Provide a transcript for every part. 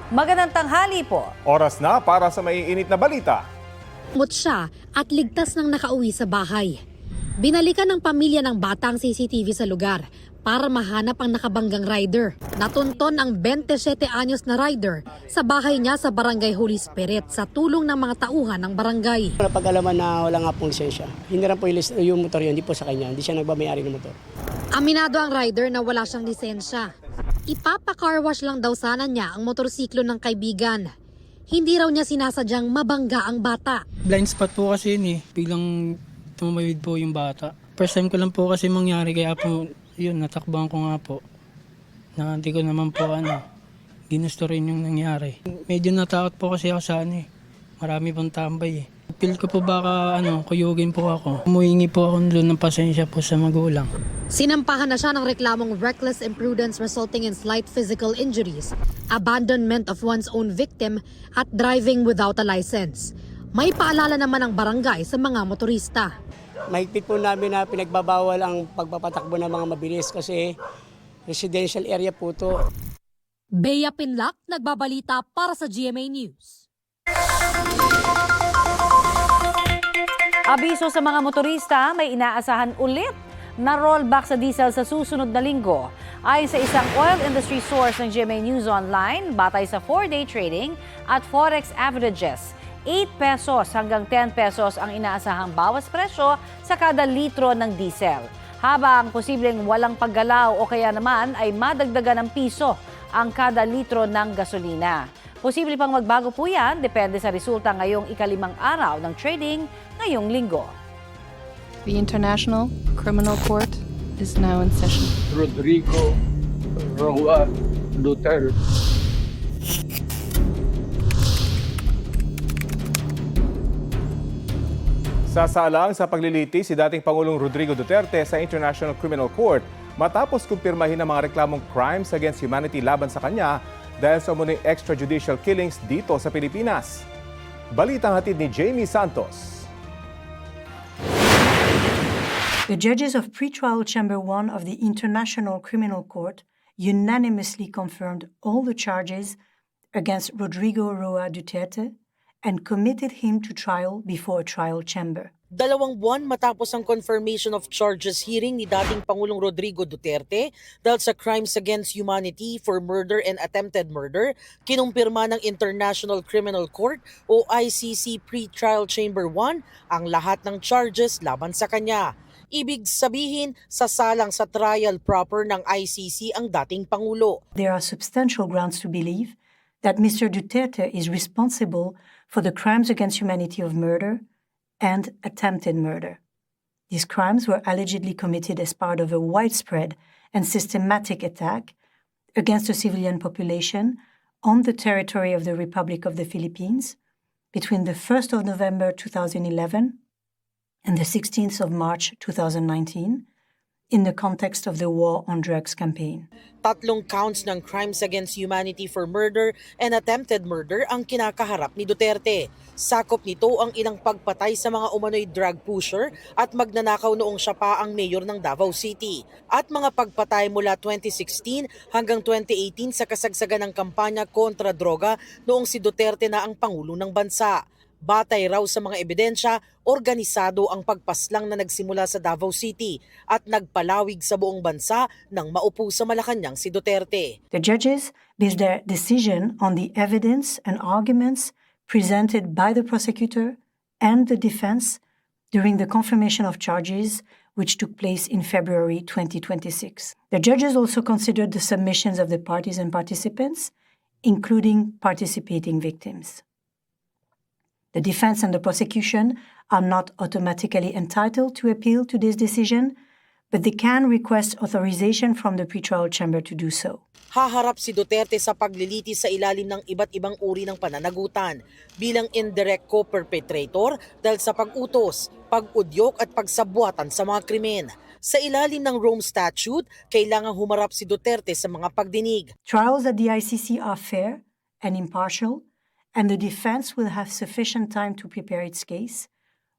Magandang tanghali po. Oras na para sa maiinit na balita. Mut siya at ligtas nang nakauwi sa bahay. Binalikan ng pamilya ng bata ang CCTV sa lugar para mahanap ang nakabanggang rider. Natunton ang 27 anyos na rider sa bahay niya sa Barangay Holy Spirit sa tulong ng mga tauhan ng barangay. Napag-alaman na wala nga pong lisensya. Hindi rin po yung motor yun, hindi po sa kanya. Hindi siya nagmamayari ng motor. Aminado ang rider na wala siyang lisensya. Ipapa-car wash lang daw sana niya ang motorsiklo ng kaibigan. Hindi raw niya sinasadyang mabangga ang bata. Blind spot po kasi yun eh. Biglang tumawid po yung bata. First time ko lang po kasi mangyari kaya po yun, natakbuhan ko nga po. Na hindi ko naman po ginusto rin yung nangyari. Medyo natakot po kasi ako sa marami pong tambay eh. Feel ko po baka kuyugin po ako. Umuhingi po ako doon ng pasensya po sa magulang. Sinampahan na siya ng reklamong reckless imprudence resulting in slight physical injuries, abandonment of one's own victim, at driving without a license. May paalala naman ang barangay sa mga motorista. Mahigpit po namin na pinagbabawal ang pagpapatakbo ng mga mabilis kasi residential area po to. Bea Pinlac, nagbabalita para sa GMA News. Abiso sa mga motorista, may inaasahan ulit na rollback sa diesel sa susunod na linggo. Ayon sa isang oil industry source ng GMA News Online, batay sa 4-day trading at forex averages, 8 pesos hanggang 10 pesos ang inaasahang bawas presyo sa kada litro ng diesel. Habang posibleng walang paggalaw o kaya naman ay madagdagan ng piso ang kada litro ng gasolina. Posible pang magbago po yan, depende sa resulta ngayong ikalimang araw ng trading ngayong linggo. The International Criminal Court is now in session. Rodrigo Roa Duterte. Sasalang sa paglilitis si dating Pangulong Rodrigo Duterte sa International Criminal Court matapos kumpirmahin ang mga reklamong crimes against humanity laban sa kanya dahil sa umuning extrajudicial killings dito sa Pilipinas. Balitang hatid ni Jamie Santos. The judges of Pretrial Chamber 1 of the International Criminal Court unanimously confirmed all the charges against Rodrigo Roa Duterte and committed him to trial before a trial chamber. 2 buwan matapos ang confirmation of charges hearing ni dating Pangulong Rodrigo Duterte dahil sa crimes against humanity for murder and attempted murder, kinumpirma ng International Criminal Court o ICC Pre-Trial Chamber 1 ang lahat ng charges laban sa kanya. Ibig sabihin, sasalang sa trial proper ng ICC ang dating Pangulo. There are substantial grounds to believe that Mr. Duterte is responsible for the crimes against humanity of murder and attempted murder. These crimes were allegedly committed as part of a widespread and systematic attack against the civilian population on the territory of the Republic of the Philippines between the 1st of November 2011 and the 16th of March 2019 in the context of the war on drugs campaign. 3 counts ng crimes against humanity for murder and attempted murder ang kinakaharap ni Duterte. Sakop nito ang ilang pagpatay sa mga umano'y drug pusher at magnanakaw noong siya pa ang mayor ng Davao City. At mga pagpatay mula 2016 hanggang 2018 sa kasagsagan ng kampanya kontra droga noong si Duterte na ang Pangulo ng bansa. Batay raw sa mga ebidensya, organisado ang pagpaslang na nagsimula sa Davao City at nagpalawig sa buong bansa nang maupo sa Malacanang si Duterte. The judges based their decision on the evidence and arguments presented by the prosecutor and the defense during the confirmation of charges which took place in February 2026. The judges also considered the submissions of the parties and participants, including participating victims. The defense and the prosecution are not automatically entitled to appeal to this decision, but they can request authorization from the pretrial chamber to do so. Haharap si Duterte sa paglilitis sa ilalim ng iba't ibang uri ng pananagutan bilang indirect co-perpetrator dahil sa pag-utos, pag-udyok at pagsabwatan sa mga krimen. Sa ilalim ng Rome Statute, kailangang humarap si Duterte sa mga pagdinig. Trials at the ICC are fair and impartial, and the defense will have sufficient time to prepare its case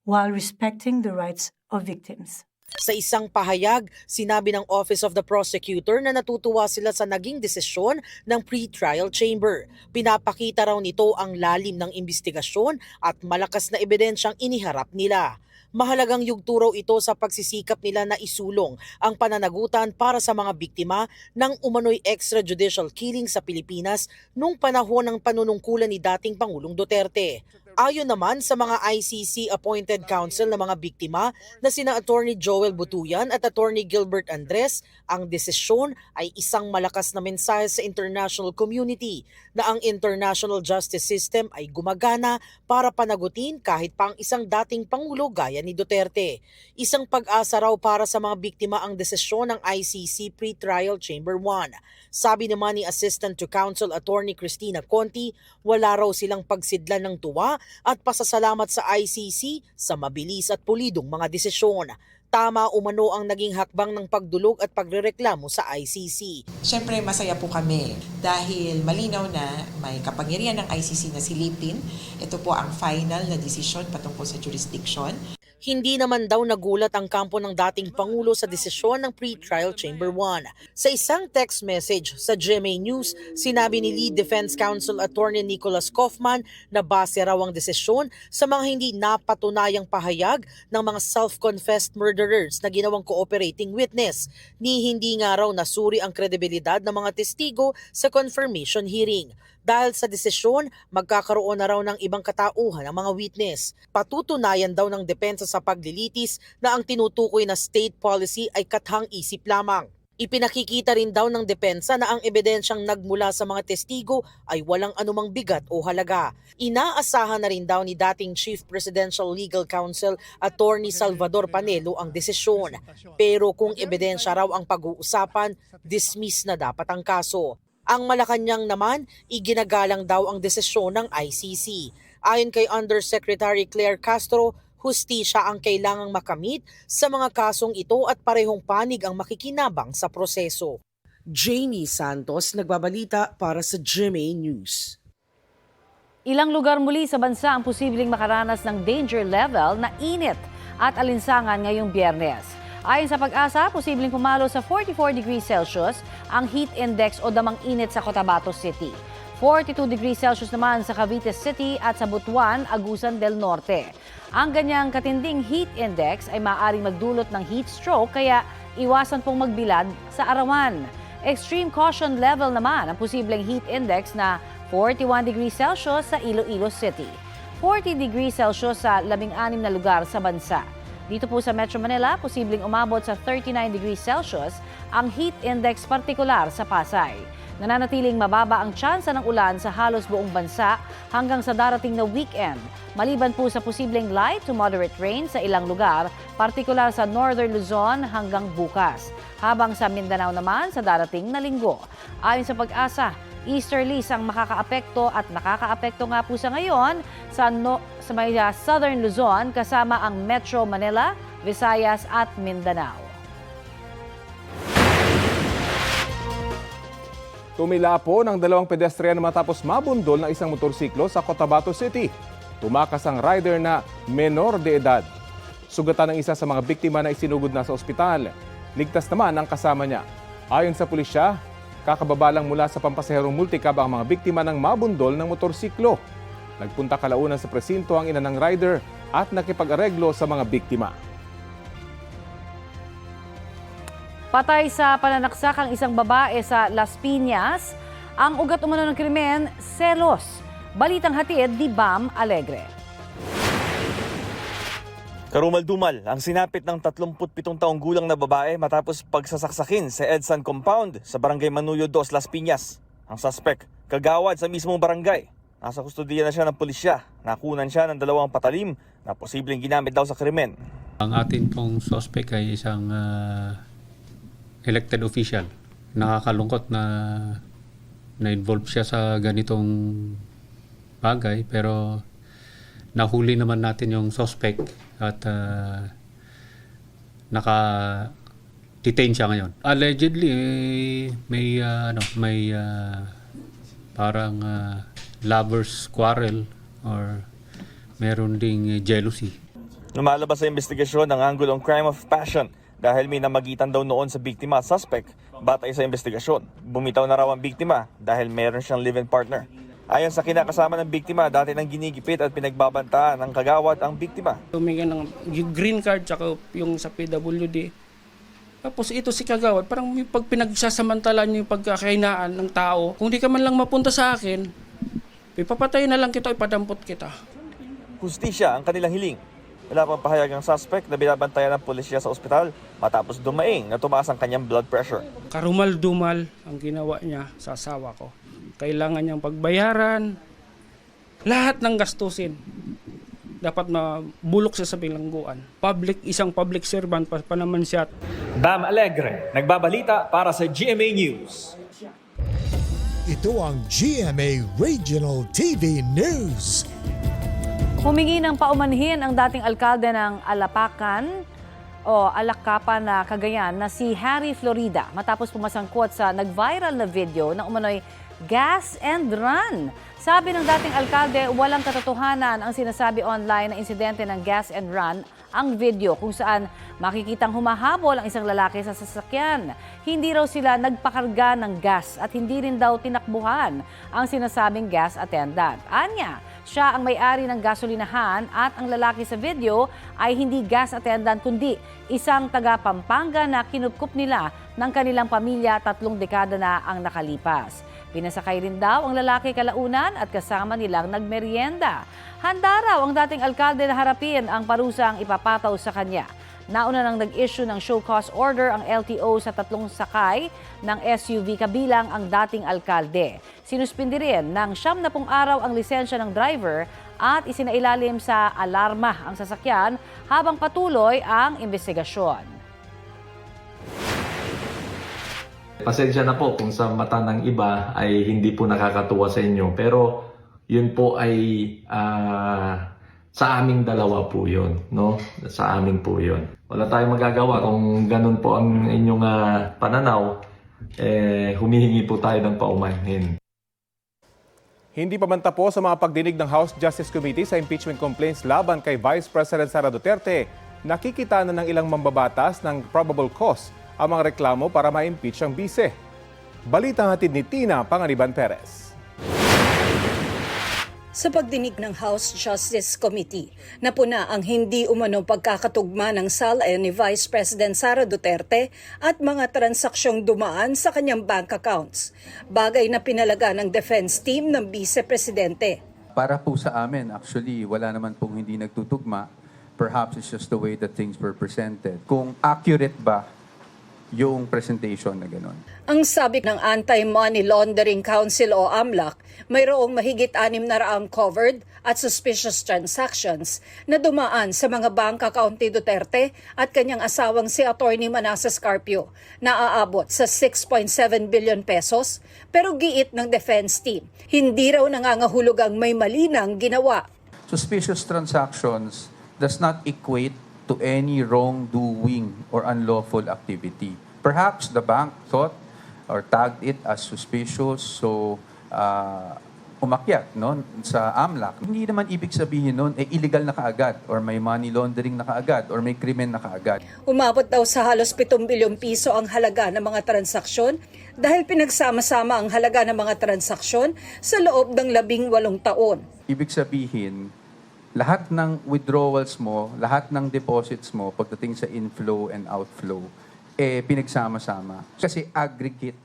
while respecting the rights of victims. Sa isang pahayag, sinabi ng Office of the Prosecutor na natutuwa sila sa naging desisyon ng pre-trial chamber. Pinapakita raw nito ang lalim ng investigasyon at malakas na ebidensyang iniharap nila. Mahalagang yugto raw ito sa pagsisikap nila na isulong ang pananagutan para sa mga biktima ng umano'y extrajudicial killing sa Pilipinas noong panahon ng panunungkulan ni dating Pangulong Duterte. Ayon naman sa mga ICC-appointed counsel ng mga biktima na sina Attorney Joel Butuyan at Attorney Gilbert Andres, ang desisyon ay isang malakas na mensahe sa international community na ang international justice system ay gumagana para panagutin kahit pa ang isang dating Pangulo gaya ni Duterte. Isang pag-asa raw para sa mga biktima ang desisyon ng ICC Pre-Trial Chamber 1. Sabi naman ni Assistant to Counsel Attorney Cristina Conti, wala raw silang pagsidlan ng tuwa at pasasalamat sa ICC sa mabilis at pulidong mga desisyon. Tama umano ang naging hakbang ng pagdulog at pagrereklamo sa ICC. Siyempre masaya po kami dahil malinaw na may kapangyarihan ng ICC na silipin. Ito po ang final na desisyon patungkol sa jurisdiction. Hindi naman daw nagulat ang kampo ng dating Pangulo sa desisyon ng Pre-Trial Chamber 1. Sa isang text message sa GMA News, sinabi ni Lead Defense Counsel Attorney Nicholas Kaufman na base raw ang desisyon sa mga hindi napatunayang pahayag ng mga self-confessed murderers na ginawang cooperating witness, ni hindi nga raw nasuri ang kredibilidad ng mga testigo sa confirmation hearing. Dahil sa desisyon, magkakaroon na raw ng ibang katauhan ang mga witness. Patutunayan daw ng depensa sa paglilitis na ang tinutukoy na state policy ay kathang-isip lamang. Ipinakikita rin daw ng depensa na ang ebidensyang nagmula sa mga testigo ay walang anumang bigat o halaga. Inaasahan na rin daw ni dating Chief Presidential Legal Counsel Attorney Salvador Panelo ang desisyon. Pero kung ebidensya raw ang pag-uusapan, dismiss na dapat ang kaso. Ang Malacanang naman, iginagalang daw ang desisyon ng ICC. Ayon kay Undersecretary Claire Castro, hustisya ang kailangang makamit sa mga kasong ito at parehong panig ang makikinabang sa proseso. Jamie Santos, nagbabalita para sa GMA News. Ilang lugar muli sa bansa ang posibleng makaranas ng danger level na init at alinsangan ngayong Biyernes. Ayon sa Pag-asa, posibleng pumalo sa 44 degrees Celsius ang heat index o damang init sa Cotabato City. 42 degrees Celsius naman sa Cavite City at sa Butuan, Agusan del Norte. Ang ganyang katinding heat index ay maaaring magdulot ng heat stroke kaya iwasan pong magbilad sa arawan. Extreme caution level naman ang posibleng heat index na 41 degrees Celsius sa Iloilo City. 40 degrees Celsius sa 16 na lugar sa bansa. Dito po sa Metro Manila, posibleng umabot sa 39 degrees Celsius ang heat index partikular sa Pasay. Nananatiling mababa ang tsansa ng ulan sa halos buong bansa hanggang sa darating na weekend. Maliban po sa posibleng light to moderate rain sa ilang lugar, partikular sa Northern Luzon hanggang bukas. Habang sa Mindanao naman sa darating na linggo. Ayon sa Pag-asa, easterlies ang makakaapekto at nakakaapekto nga po sa ngayon sa may Southern Luzon kasama ang Metro Manila, Visayas at Mindanao. Tumila po ng dalawang pedestrian matapos mabundol ng isang motorsiklo sa Cotabato City. Tumakas ang rider na menor de edad. Sugatan ng isa sa mga biktima na isinugod na sa ospital. Ligtas naman ang kasama niya. Ayon sa pulisya, kakababa lang mula sa pampasaherong multicab ang mga biktima ng mabundol ng motorsiklo. Nagpunta kalaunan sa presinto ang ina ng rider at nakipag-areglo sa mga biktima. Patay sa pananaksak ang isang babae sa Las Piñas. Ang ugat umano ng krimen, selos. Balitang hatid ni Bam Alegre. Karumal-dumal ang sinapit ng 37 taong gulang na babae matapos pagsasaksakin sa EDSAN compound sa Barangay Manuyo 2, Las Piñas. Ang suspect, kagawad sa mismong barangay. Nasa kustudiya na siya ng pulisya. Nakunan siya ng 2 patalim na posibleng ginamit daw sa krimen. Ang atin pong suspect ay isang elected official. Nakakalungkot na na-involve siya sa ganitong bagay pero nahuli naman natin yung suspect at detain siya ngayon. Allegedly, may parang lovers quarrel or meron ding jealousy. Lumalabas sa investigasyon ang anggulong crime of passion dahil may namagitan daw noon sa biktima at suspect batay sa investigasyon. Bumitaw na raw ang biktima dahil meron siyang live-in partner. Ayon sa kinakasama ng biktima, dati nang ginigipit at pinagbabantaan ng kagawad ang biktima. Humingi ng green card tsaka yung sa PWD. Tapos ito si kagawad, parang may pag pinagsasamantala niyo yung pagkakainaan ng tao. Kung di ka man lang mapunta sa akin, ipapatay na lang kita, ipadampot kita. Hustisya ang kanilang hiling. Wala pang pahayag ang suspect na binabantayan ng pulisya sa ospital matapos dumaing na tumaas ang kanyang blood pressure. Karumal-dumal ang ginawa niya sa asawa ko. Kailangan niyang pagbayaran, lahat ng gastusin. Dapat mabulok siya sa bilangguan. Isang public servant pa naman siya. Bam Alegre, nagbabalita para sa GMA News. Ito ang GMA Regional TV News. Humingi ng paumanhin ang dating alkalde ng Alakapan na Cagayan na si Harry Florida matapos pumasangkot sa nag-viral na video na umano'y gas and run. Sabi ng dating alkalde, walang katotohanan ang sinasabi online na insidente ng gas and run ang video kung saan makikitang humahabol ang isang lalaki sa sasakyan. Hindi raw sila nagpakarga ng gas at hindi rin daw tinakbuhan ang sinasabing gas attendant. Anya, siya ang may-ari ng gasolinahan at ang lalaki sa video ay hindi gas attendant kundi isang taga Pampanga na kinupkup nila ng kanilang pamilya 3 dekada na ang nakalipas. Pinasakay rin daw ang lalaki kalaunan at kasama nilang nagmerienda. Handa raw ang dating alkalde na harapin ang parusang ipapataw sa kanya. Nauna nang nag-issue ng show cause order ang LTO sa 3 sakay ng SUV kabilang ang dating alkalde. Sinuspindi rin ng 70 araw ang lisensya ng driver at isinailalim sa alarma ang sasakyan habang patuloy ang investigasyon. Pasensya na po kung sa mata ng iba ay hindi po nakakatuwa sa inyo. Pero yun po ay sa aming dalawa po yun. No? Sa amin po yun. Wala tayong magagawa kung ganun po ang inyong pananaw. Humihingi po tayo ng paumanhin. Hindi pa man tapos sa mga pagdinig ng House Justice Committee sa impeachment complaints laban kay Vice President Sara Duterte, nakikita na ng ilang mambabatas ng probable cause ang mga reklamo para ma-impeach ang bise. Balitang hatid ni Tina Panganiban Perez. Sa pagdinig ng House Justice Committee, napuna ang hindi umanong pagkakatugma ng SALN ni Vice President Sara Duterte at mga transaksyong dumaan sa kanyang bank accounts. Bagay na pinalaga ng defense team ng Vice Presidente. Para po sa amin, actually, wala naman pong hindi nagtutugma. Perhaps it's just the way that things were presented. Kung accurate ba yung presentation na gano'n. Ang sabi ng Anti-Money Laundering Council o AMLAC, mayroong mahigit 600 covered at suspicious transactions na dumaan sa mga bank account ni Duterte at kanyang asawang si Attorney Manasseh Carpio na aabot sa 6.7 billion pesos. Pero giit ng defense team, hindi raw nangangahulog ang may malinang ginawa. Suspicious transactions does not equate to any wrongdoing or unlawful activity. Perhaps the bank thought or tagged it as suspicious, so umakyat sa AMLAC. Hindi naman ibig sabihin nun, illegal na kaagad, or may money laundering na kaagad, or may krimen na kaagad. Umabot daw sa halos 7 bilyong piso ang halaga ng mga transaksyon dahil pinagsama-sama ang halaga ng mga transaksyon sa loob ng 18 taon. Ibig sabihin, lahat ng withdrawals mo, lahat ng deposits mo pagdating sa inflow and outflow, pinagsama-sama. Kasi aggregate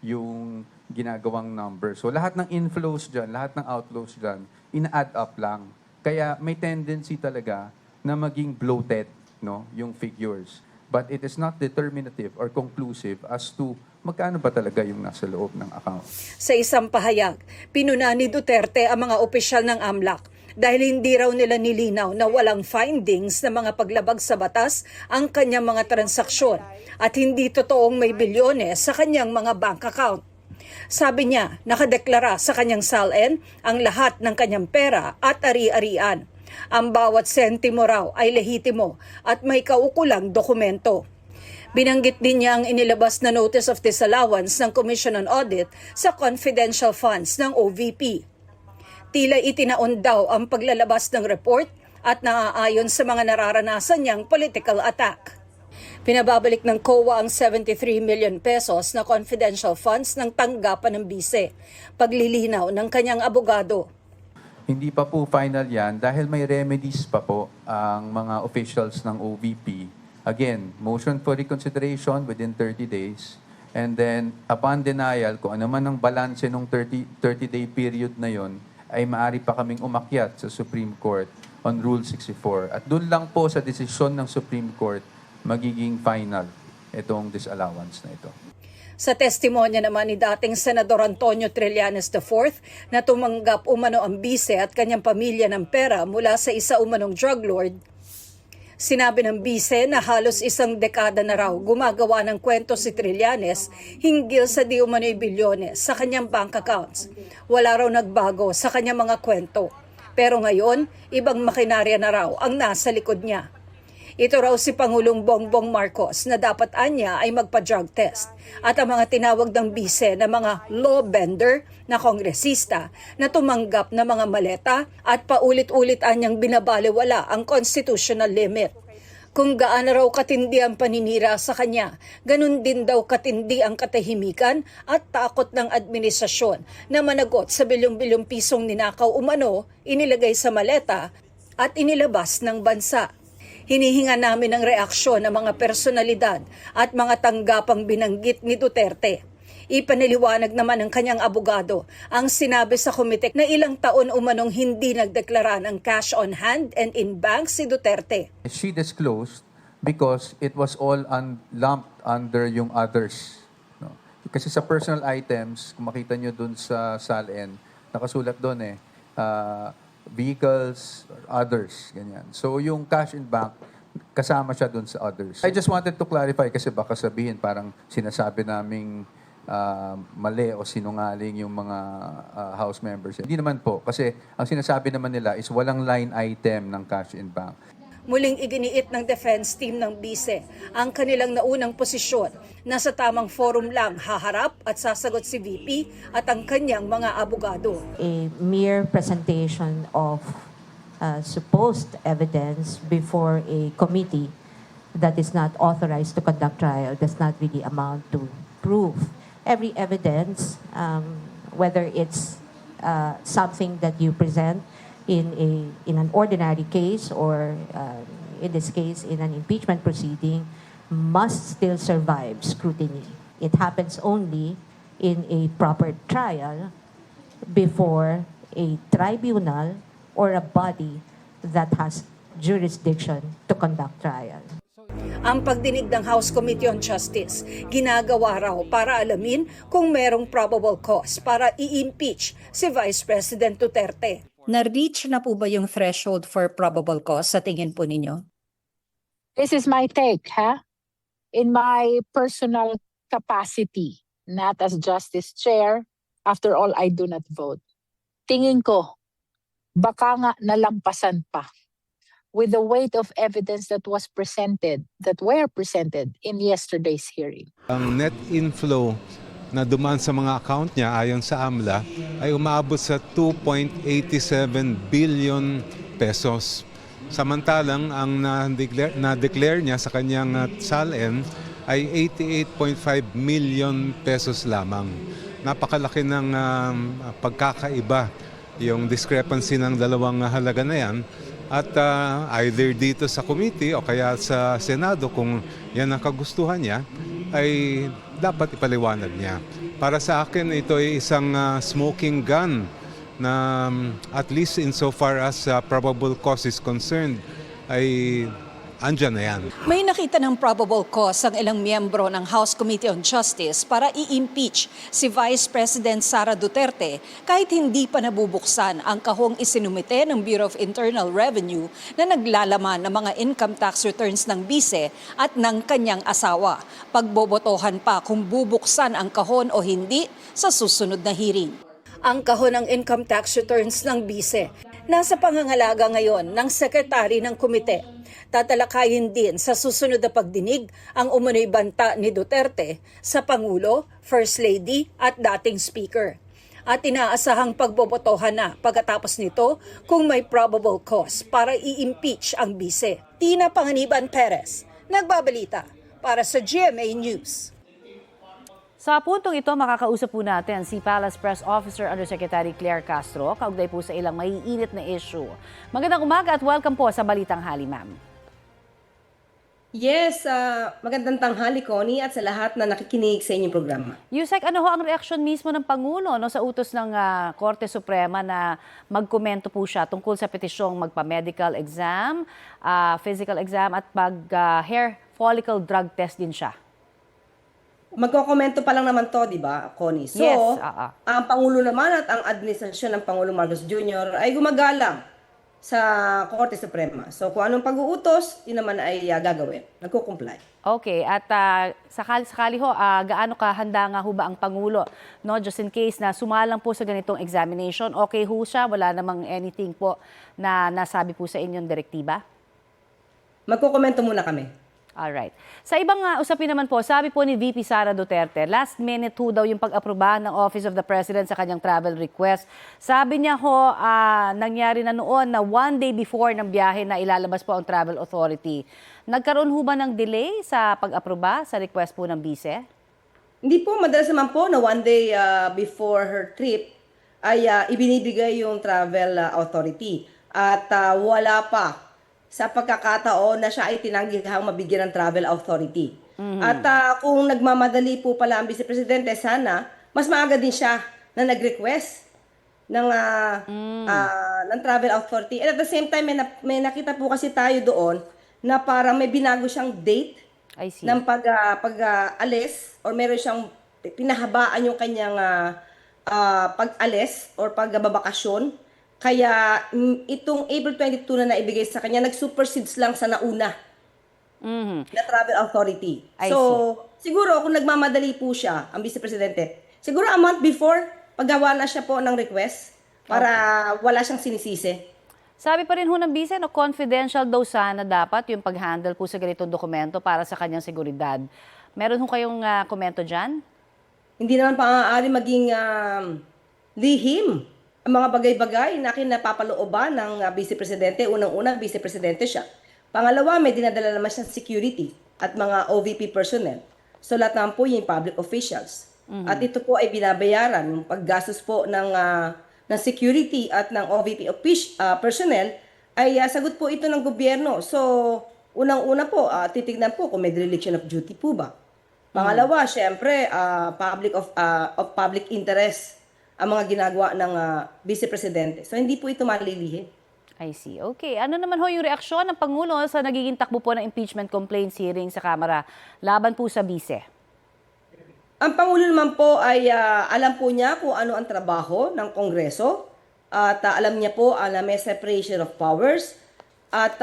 yung ginagawang number. So lahat ng inflows dyan, lahat ng outflows dyan, ina-add up lang. Kaya may tendency talaga na maging bloated yung figures. But it is not determinative or conclusive as to magkano ba talaga yung nasa loob ng account. Sa isang pahayag, pinuna ni Duterte ang mga opisyal ng AMLAC dahil hindi raw nila nilinaw na walang findings na mga paglabag sa batas ang kanyang mga transaksyon at hindi totoong may bilyones sa kanyang mga bank account. Sabi niya, nakadeklara sa kanyang SALN ang lahat ng kanyang pera at ari-arian. Ang bawat sentimo raw ay lehitimo at may kaukulang dokumento. Binanggit din niya ang inilabas na Notice of Disallowance ng Commission on Audit sa confidential funds ng OVP. Tila itinaon daw ang paglalabas ng report at naaayon sa mga nararanasan niyang political attack. Pinababalik ng COA ang 73 million pesos na confidential funds ng tanggapan ng bise. Paglilinaw ng kanyang abogado. Hindi pa po final yan dahil may remedies pa po ang mga officials ng OVP. Again, motion for reconsideration within 30 days. And then, upon denial, kung ano man ang balanse ng 30-day period na yon, ay maaari pa kaming umakyat sa Supreme Court on Rule 64. At doon lang po sa desisyon ng Supreme Court, magiging final itong disallowance na ito. Sa testimonya naman ni dating Senador Antonio Trillanes IV na tumanggap umano ang bise at kanyang pamilya ng pera mula sa isa umanong drug lord, sinabi ng bise na halos isang dekada na raw gumagawa ng kwento si Trillanes hinggil sa di umano'y bilyones sa kanyang bank accounts. Wala raw nagbago sa kanyang mga kwento. Pero ngayon, ibang makinarya na raw ang nasa likod niya. Ito raw si Pangulong Bongbong Marcos na dapat anya ay magpa-drug test at ang mga tinawag ng bise na mga law bender na kongresista na tumanggap na mga maleta at paulit-ulit anyang binabaliwala ang constitutional limit. Kung gaano raw katindi ang paninira sa kanya, ganun din daw katindi ang katahimikan at takot ng administrasyon na managot sa bilyong-bilyong pisong ninakaw umano, inilagay sa maleta at inilabas ng bansa. Hinihinga namin ng reaksyon ng mga personalidad at mga tanggapang binanggit ni Duterte. Ipaniliwanag naman ng kanyang abogado ang sinabi sa komite na ilang taon umanong hindi nagdeklara ng cash on hand and in bank si Duterte. She disclosed because it was all lumped under yung others. No? Kasi sa personal items, kung makita nyo dun sa SALN, nakasulat dun vehicles, or others, ganyan. So yung cash in bank, kasama siya dun sa others. I just wanted to clarify kasi baka sabihin parang sinasabi naming mali o sinungaling yung mga House members. Hindi naman po kasi ang sinasabi naman nila is walang line item ng cash in bank. Muling iginiit ng defense team ng bise ang kanilang naunang posisyon na sa tamang forum lang haharap at sasagot si VP at ang kanyang mga abogado. A mere presentation of supposed evidence before a committee that is not authorized to conduct trial does not really amount to proof. Every evidence, whether it's something that you present in an ordinary case or in this case in an impeachment proceeding, must still survive scrutiny. It happens only in a proper trial before a tribunal or a body that has jurisdiction to conduct trial. Ang pagdinig ng House Committee on Justice, ginagawa raw para alamin kung merong probable cause para i-impeach si Vice President Duterte. Na-reach na po ba yung threshold for probable cause sa tingin po ninyo? This is my take, in my personal capacity, not as Justice Chair. After all, I do not vote. Tingin ko, baka nga nalampasan pa with the weight of evidence that were presented in yesterday's hearing. Ang net inflow na dumaan sa mga account niya ayon sa AMLA ay umaabot sa 2.87 billion pesos. Samantalang ang na-declare niya sa kanyang SALN ay 88.5 million pesos lamang. Napakalaki ng pagkakaiba yung discrepancy ng dalawang halaga na yan. At either dito sa committee o kaya sa Senado kung yan ang kagustuhan niya, ay dapat ipaliwanag niya. Para sa akin, ito ay isang smoking gun na at least insofar as probable cause is concerned, ay andyan na yan. May nakita ng probable cause ang ilang miyembro ng House Committee on Justice para i-impeach si Vice President Sara Duterte kahit hindi pa nabubuksan ang kahong isinumite ng Bureau of Internal Revenue na naglalaman ng mga income tax returns ng bise at ng kanyang asawa. Pagbobotohan pa kung bubuksan ang kahon o hindi sa susunod na hearing. Ang kahon ng income tax returns ng bise nasa pangangalaga ngayon ng sekretary ng komite. Tatalakayin din sa susunod na pagdinig ang umunoy banta ni Duterte sa Pangulo, First Lady at dating Speaker. At inaasahang pagbobotohan na pagkatapos nito kung may probable cause para i-impeach ang bise. Tina Panganiban Perez, nagbabalita para sa GMA News. Sa puntong ito, makakausap po natin si Palace Press Officer Undersecretary Claire Castro, kaugnay po sa ilang maiinit na issue. Magandang umaga at welcome po sa Balitang Hali, ma'am. Yes, magandang tanghali, Connie, at sa lahat na nakikinig sa inyong programa. Yusek, ano ho ang reaksyon mismo ng Pangulo sa utos ng Korte Suprema na magkomento po siya tungkol sa petisyong magpa-medical exam, physical exam at hair follicle drug test din siya? Magkokomento pa lang naman to, di ba, Connie? So, yes, ang Pangulo naman at ang administrasyon ng Pangulo Marcos Jr. ay gumagalang sa Korte Suprema. So kung anong pag-uutos, yun naman ay gagawin. Nagko-comply. Okay, at sakali ho, gaano kahanda nga ho ba ang Pangulo? No, just in case na sumalang po sa ganitong examination, okay ho siya? Wala namang anything po na nasabi po sa inyong direktiba? Magko-komento muna kami. Alright. Sa ibang usapin naman po, sabi po ni VP Sara Duterte, last minute ho daw yung pag-aproba ng Office of the President sa kanyang travel request. Sabi niya ho, nangyari na noon na one day before ng biyahe na ilalabas po ang Travel Authority. Nagkaroon ho ba ng delay sa pag-aproba sa request po ng bise? Hindi po, madalas naman po na one day before her trip ay ibinibigay yung Travel Authority. At wala pa sa pagkakataon na siya ay tinanggihang mabigyan ng Travel Authority. At kung nagmamadali po pala ang Vice Presidente, sana mas maaga din siya na nag-request ng Travel Authority. And at the same time, may nakita po kasi tayo doon na parang may binago siyang date ng pag-alis or meron siyang pinahabaan yung kanyang pag-alis or pagbabakasyon. Kaya itong April 22 na naibigay sa kanya, nag-supersedes lang sa nauna na Travel Authority. Siguro kung nagmamadali po siya, ang Vice Presidente, siguro a month before, paggawa na siya po ng request para wala siyang sinisisi. Sabi pa rin ho ng Vice, confidential daw sana dapat yung pag-handle po sa ganitong dokumento para sa kanyang seguridad. Meron ho kayong komento dyan? Hindi naman maaari maging lihim ang mga bagay-bagay na kinapapalooban ng Vice Presidente. Unang-una, Vice Presidente siya. Pangalawa, may dinadala naman siyang security at mga OVP personnel. So lahat naman po yung public officials. At ito po ay binabayaran. Yung paggastos po ng security at ng OVP personnel ay sagot po ito ng gobyerno. So unang-una po, titignan po kung may dereliction of duty po ba. Pangalawa, syempre, of public interest ang mga ginagawa ng Vice Presidente. So hindi po ito malilihin. I see. Okay. Ano naman ho yung reaksyon ng Pangulo sa nagiging takbo po ng impeachment complaints hearing sa Kamara laban po sa Vice? Ang Pangulo naman po ay alam po niya kung ano ang trabaho ng Kongreso at alam niya po na may separation of powers at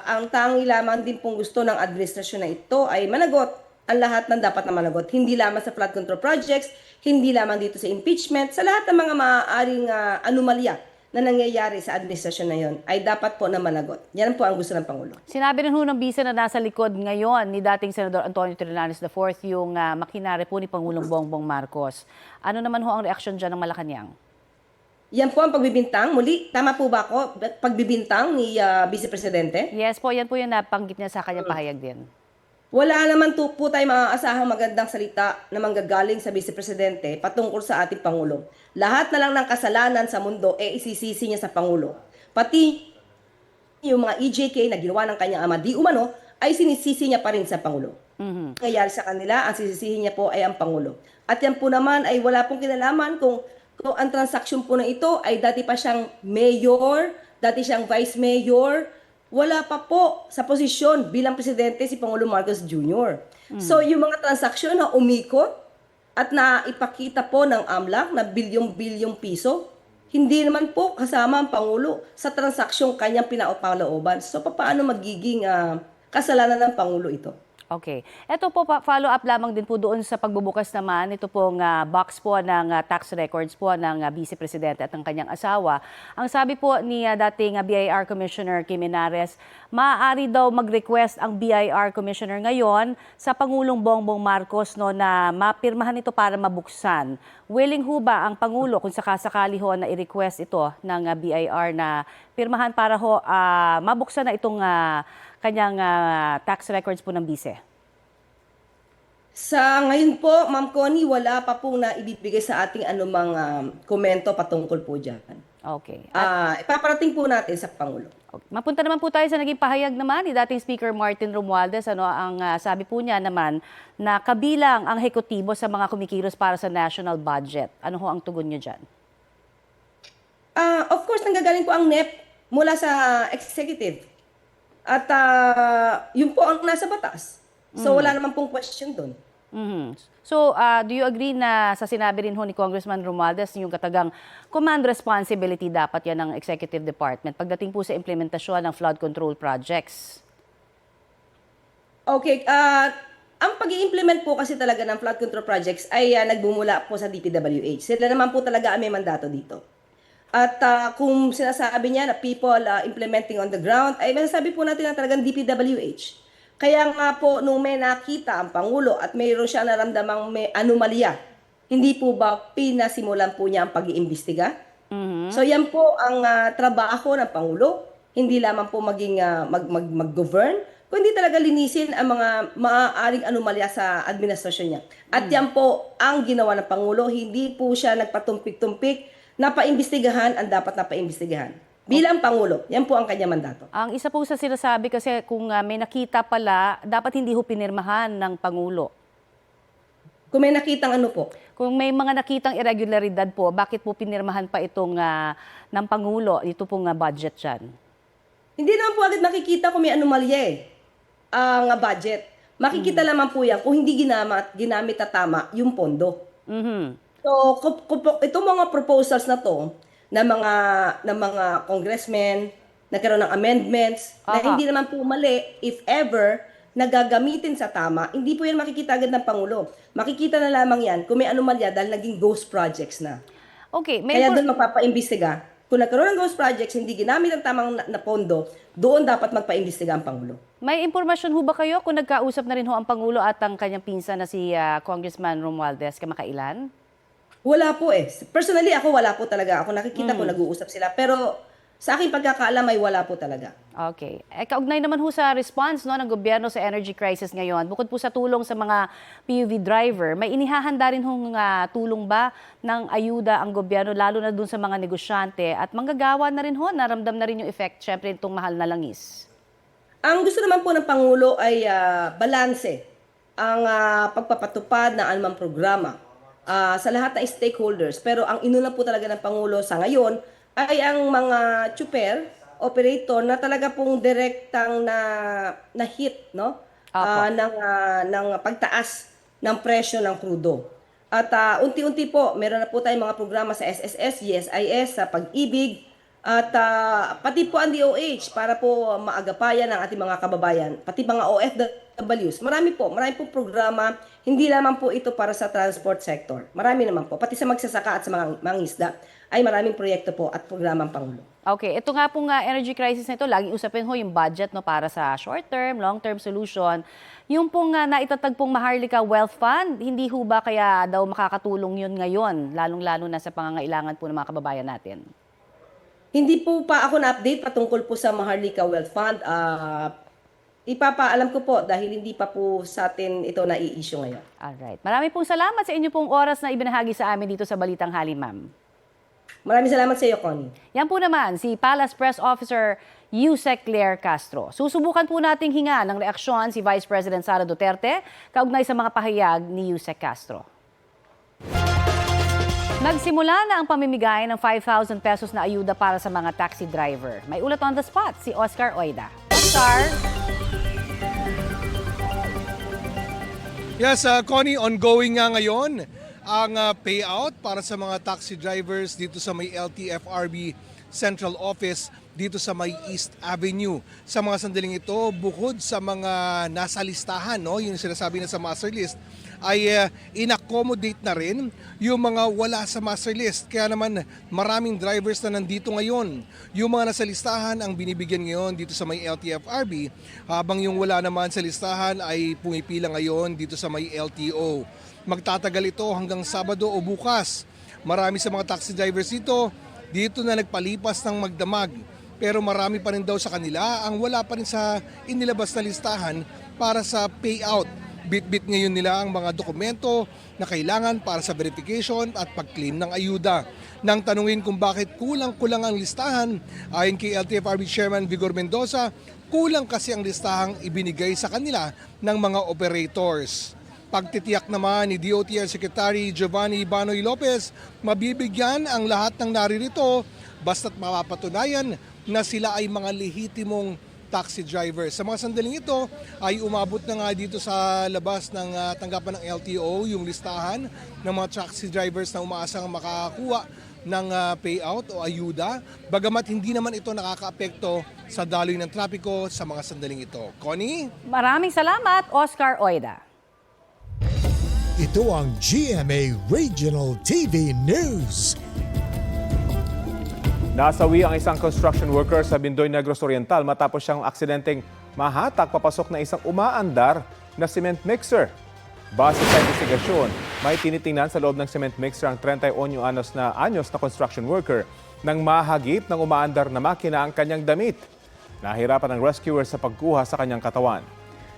ang tangi lamang din pong gusto ng administrasyon na ito ay managot ang lahat ng dapat na managot. Hindi lamang sa flood control projects, hindi lamang dito sa impeachment, sa lahat ng mga maaaring anomalya na nangyayari sa administrasyon na yon ay dapat po na managot. Yan po ang gusto ng Pangulo. Sinabi rin ho ng Vice na nasa likod ngayon ni dating Senador Antonio Trillanes IV yung makinari po ni Pangulong Bongbong Marcos. Ano naman ho ang reaksyon dyan ng Malacanang? Yan po ang pagbibintang. Muli, tama po ba ako? Pagbibintang ni Vice Presidente? Yes po, yan po yung napanggit niya sa kanyang pahayag din. Wala naman po tayo maaasahang magandang salita na manggagaling sa Vice Presidente patungkol sa ating Pangulo. Lahat na lang ng kasalanan sa mundo isisisi niya sa Pangulo. Pati yung mga EJK na ginawa ng kanyang ama di umano ay sinisisi niya pa rin sa Pangulo. Nangyayari sa kanila, ang sisisihin niya po ay ang Pangulo. At yan po naman ay wala pong kinalaman kung ang transaksyon po na ito ay dati pa siyang mayor, dati siyang vice mayor, wala pa po sa posisyon bilang presidente si Pangulong Marcos Jr. So yung mga transaksyon na umikot at na ipakita po ng AMLAC na bilyong-bilyong piso, hindi naman po kasama ang Pangulo sa transaksyong kanyang pinaupalooban. So paano magiging kasalanan ng Pangulo ito? Okay. Ito po, follow-up lamang din po doon sa pagbubukas naman. Ito pong box po ng tax records po ng Vice Presidente at ng kanyang asawa. Ang sabi po ni dating BIR Commissioner Kim Henares, maaari daw mag-request ang BIR Commissioner ngayon sa Pangulong Bongbong Marcos no, na mapirmahan ito para mabuksan. Willing ho ba ang Pangulo kung sakasakali ho na i-request ito ng BIR na pirmahan para ho mabuksan na itong kanyang tax records po ng bise? Sa ngayon po, Ma'am Connie, wala pa pong naibibigay sa ating anumang komento patungkol po dyan. Okay. Ipaparating po natin sa Pangulo. Okay. Mapunta naman po tayo sa naging pahayag naman ni dating Speaker Martin Romualdez. Ang sabi po niya naman na kabilang ang hekutibo sa mga kumikilos para sa national budget. Ano ho ang tugon niyo dyan? Of course, nanggagaling po ang NEP mula sa executive. At yun po ang nasa batas. So wala naman pong question doon. So, do you agree na sa sinabi rin ho ni Congressman Romualdez, yung katagang command responsibility dapat yan ng Executive Department pagdating po sa implementasyon ng flood control projects? Okay, ang pag-i-implement po kasi talaga ng flood control projects ay nagbumula po sa DPWH. Sila naman po talaga ang may mandato dito. At kung sinasabi niya na people implementing on the ground, ay masasabi po natin na talagang DPWH. Kaya nga po, nung may nakita ang Pangulo at mayroon siya naramdamang may anomalya, hindi po ba pinasimulan po niya ang pag-iimbestiga? So yan po ang trabaho ng Pangulo, hindi lamang po maging mag-govern, kundi talaga linisin ang mga maaaring anomalya sa administrasyon niya. At yan po ang ginawa ng Pangulo, hindi po siya nagpatumpik-tumpik, napaimbestigahan ang dapat napaimbestigahan. Bilang Pangulo, yan po ang kanya mandato. Ang isa po sa sinasabi kasi kung may nakita pala, dapat hindi ho pinirmahan ng Pangulo. Kung may nakitang ano po? Kung may mga nakitang irregularidad po, bakit po pinirmahan pa itong ng Pangulo, ito pong budget dyan? Hindi naman po agad makikita kung may anomalya ang budget. Makikita lamang po yan kung hindi ginamit na tama yung pondo. So, itong mga proposals na to, ng mga congressmen, nagkaroon ng amendments, na hindi naman po mali, if ever, nagagamitin sa tama, hindi po yan makikita agad ng Pangulo. Makikita na lamang yan kung may anomalya dahil naging ghost projects na. Okay. Kaya doon magpapaimbestiga. Kung nagkaroon ng ghost projects, hindi ginamit ang tamang na pondo, doon dapat magpaimbestiga ang Pangulo. May impormasyon ho ba kayo kung nagkausap na rin ho ang Pangulo at ang kanyang pinsan na si Congressman Romualdez kamakailan? Wala po eh. Personally, ako wala po talaga. Ako nakikita ko nag-uusap sila. Pero sa aking pagkakaalam ay wala po talaga. Okay. Kaugnay naman ho sa response ng gobyerno sa energy crisis ngayon, bukod po sa tulong sa mga PUV driver, may inihahanda rin hong tulong ba ng ayuda ang gobyerno, lalo na dun sa mga negosyante at manggagawa na rin ho, naramdam na rin yung effect, syempre itong mahal na langis? Ang gusto naman po ng Pangulo ay balanse ang pagpapatupad ng anumang programa sa lahat ng stakeholders. Pero ang inuna po talaga ng Pangulo sa ngayon ay ang mga tsuper, operator na talaga pong direktang na hit no? Ng pagtaas ng presyo ng krudo. At unti-unti po, meron na po tayong mga programa sa SSS, GSIS, sa Pag-ibig, at pati po ang DOH para po maagapayan ng ating mga kababayan, pati mga OFWs. Marami po programa, hindi lamang po ito para sa transport sector. Marami naman po, pati sa magsasaka at sa mga mangisda, ay maraming proyekto po at programang Pangulo. Okay, ito nga pong energy crisis na ito, laging usapin ho yung budget no, para sa short-term, long-term solution. Yung pong naitatag pong Maharlika Wealth Fund, hindi ho ba kaya daw makakatulong yun ngayon, lalong-lalo na sa pangangailangan po ng mga kababayan natin? Hindi po pa ako na-update patungkol po sa Maharlika Wealth Fund. Ipapaalam ko po dahil hindi pa po sa atin ito na-i-issue ngayon. Alright. Maraming pong salamat sa inyo pong oras na ibinahagi sa amin dito sa Balitang Hali, ma'am. Maraming salamat sa iyo, Connie. Yan po naman, si Palace Press Officer Yusek Claire Castro. Susubukan po nating hinga ng reaksyon si Vice President Sara Duterte kaugnay sa mga pahayag ni Yusek Castro. Nagsimula na ang pamimigay ng 5,000 pesos na ayuda para sa mga taxi driver. May ulat on the spot si Oscar Oida. Oscar? Yes, Connie, ongoing nga ngayon ang payout para sa mga taxi drivers dito sa may LTFRB Central Office dito sa may East Avenue. Sa mga sandaling ito, bukod sa mga nasa listahan, no, yung sinasabi na sa master list, ay in-accommodate na rin yung mga wala sa master list. Kaya naman maraming drivers na nandito ngayon. Yung mga nasa listahan ang binibigyan ngayon dito sa may LTFRB, habang yung wala naman sa listahan ay pumipila ngayon dito sa may LTO. Magtatagal ito hanggang Sabado o bukas. Marami sa mga taxi drivers dito na nagpalipas ng magdamag. Pero marami pa rin daw sa kanila ang wala pa rin sa inilabas na listahan para sa payout. Bit-bit ngayon nila ang mga dokumento na kailangan para sa verification at pag-claim ng ayuda. Nang tanungin kung bakit kulang-kulang ang listahan, ayon kay LTFRB Chairman Vigor Mendoza, kulang kasi ang listahang ibinigay sa kanila ng mga operators. Pagtitiyak naman ni DOTR Secretary Giovanni Banoy Lopez, mabibigyan ang lahat ng naririto basta't mapapatunayan na sila ay mga lehitimong taxi driver. Sa mga sandaling ito ay umabot na nga dito sa labas ng tanggapan ng LTO yung listahan ng mga taxi drivers na umaasang makakakuha ng payout o ayuda, bagamat hindi naman ito nakakaapekto sa daloy ng trapiko sa mga sandaling ito. Connie? Maraming salamat, Oscar Oida. Ito ang GMA Regional TV News. Nasawi ang isang construction worker sa Bindoy Negros Oriental matapos siyang aksidenteng mahatak papasok na isang umaandar na cement mixer. Base sa investigasyon, may tinitingnan sa loob ng cement mixer ang 31 anyos na construction worker nang mahagip ng umaandar na makina ang kanyang damit. Nahirapan ang rescuer sa pagkuha sa kanyang katawan.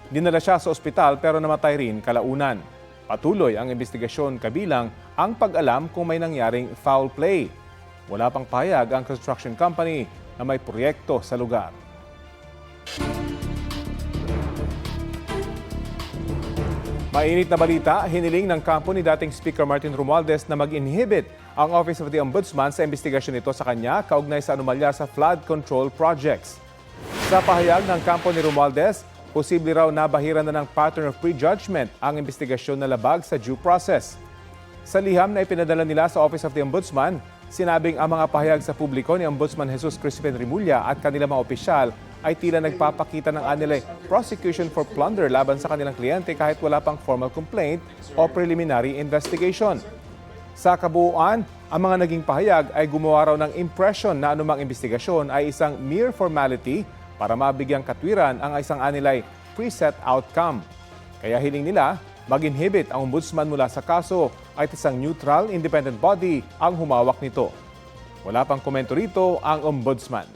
Dinala siya sa ospital pero namatay rin kalaunan. Patuloy ang investigasyon kabilang ang pag-alam kung may nangyaring foul play. Wala pang pahayag ang construction company na may proyekto sa lugar. Mainit na balita, hiniling ng kampo ni dating Speaker Martin Romualdez na mag-inhibit ang Office of the Ombudsman sa investigasyon nito sa kanya kaugnay sa anomalya sa flood control projects. Sa pahayag ng kampo ni Romualdez, posible raw nabahiran na ng pattern of prejudgment ang investigasyon na labag sa due process. Sa liham na ipinadala nila sa Office of the Ombudsman, sinabing ang mga pahayag sa publiko ni Ombudsman Jesus Crispin Rimulya at kanilang mga opisyal ay tila nagpapakita ng anilay prosecution for plunder laban sa kanilang kliyente kahit wala pang formal complaint o preliminary investigation. Sa kabuuan, ang mga naging pahayag ay gumawa raw ng impression na anumang investigasyon ay isang mere formality para mabigyang katwiran ang isang anilay preset outcome. Kaya hiling nila mag-inhibit ang ombudsman mula sa kaso at isang neutral, independent body ang humawak nito. Wala pang komento rito ang ombudsman.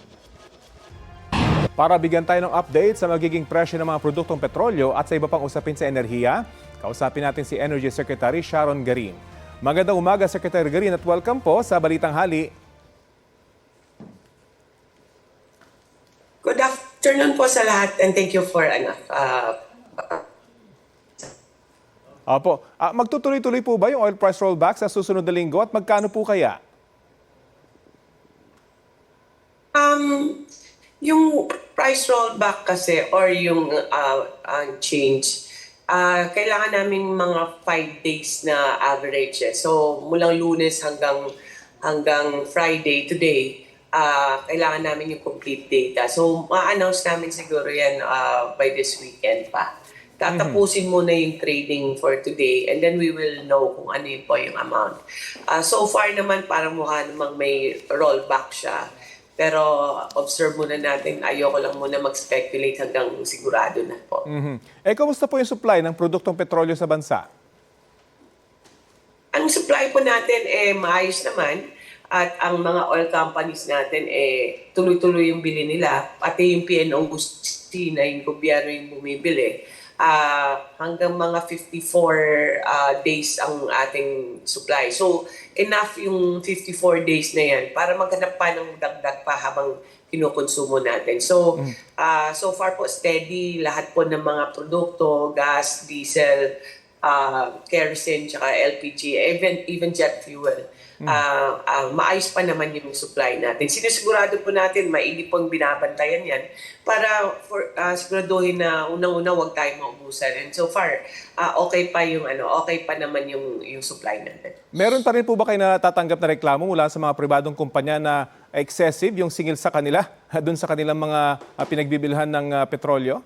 Para bigyan tayo ng update sa magiging presyo ng mga produktong petrolyo at sa iba pang usapin sa enerhiya, kausapin natin si Energy Secretary Sharon Garin. Magandang umaga, Secretary Garin, at welcome po sa Balitang Hali. Good afternoon po sa lahat and thank you for Opo. Magtutuloy-tuloy po ba yung oil price rollback sa susunod na linggo at magkano po kaya? Yung price rollback kasi or yung change, kailangan namin mga 5 days na average. So mulang Lunes hanggang Friday today, kailangan namin yung complete data. So ma-announce namin siguro yan by this weekend pa. Tatapusin muna yung trading for today and then we will know kung ano yun po yung amount. So far naman parang mukha namang may rollback siya. Pero observe muna natin, ayoko lang muna mag-speculate hanggang sigurado na po. Kamusta po yung supply ng produktong petrolyo sa bansa? Ang supply po natin maayos naman at ang mga oil companies natin tuloy-tuloy yung bili nila. Pati yung PNO Gustina, yung gobyerno yung bumibili. Hanggang mga 54 days ang ating supply. So, enough yung 54 days na yan para maghanap pa ng dagdag pa habang kinukonsumo natin. So, so far po steady lahat po ng mga produkto, gas, diesel, kerosene tsaka LPG, even jet fuel. Maayos pa naman yung supply natin. Sinisigurado po natin, maigi pong binabantayan yan para siguraduhin na unang-una huwag tayong maubusan. And so far, okay pa naman yung supply natin. Meron pa rin po ba kayo natatanggap na reklamo mula sa mga pribadong kumpanya na excessive yung singil sa kanila doon sa kanilang mga pinagbibilhan ng petrolyo?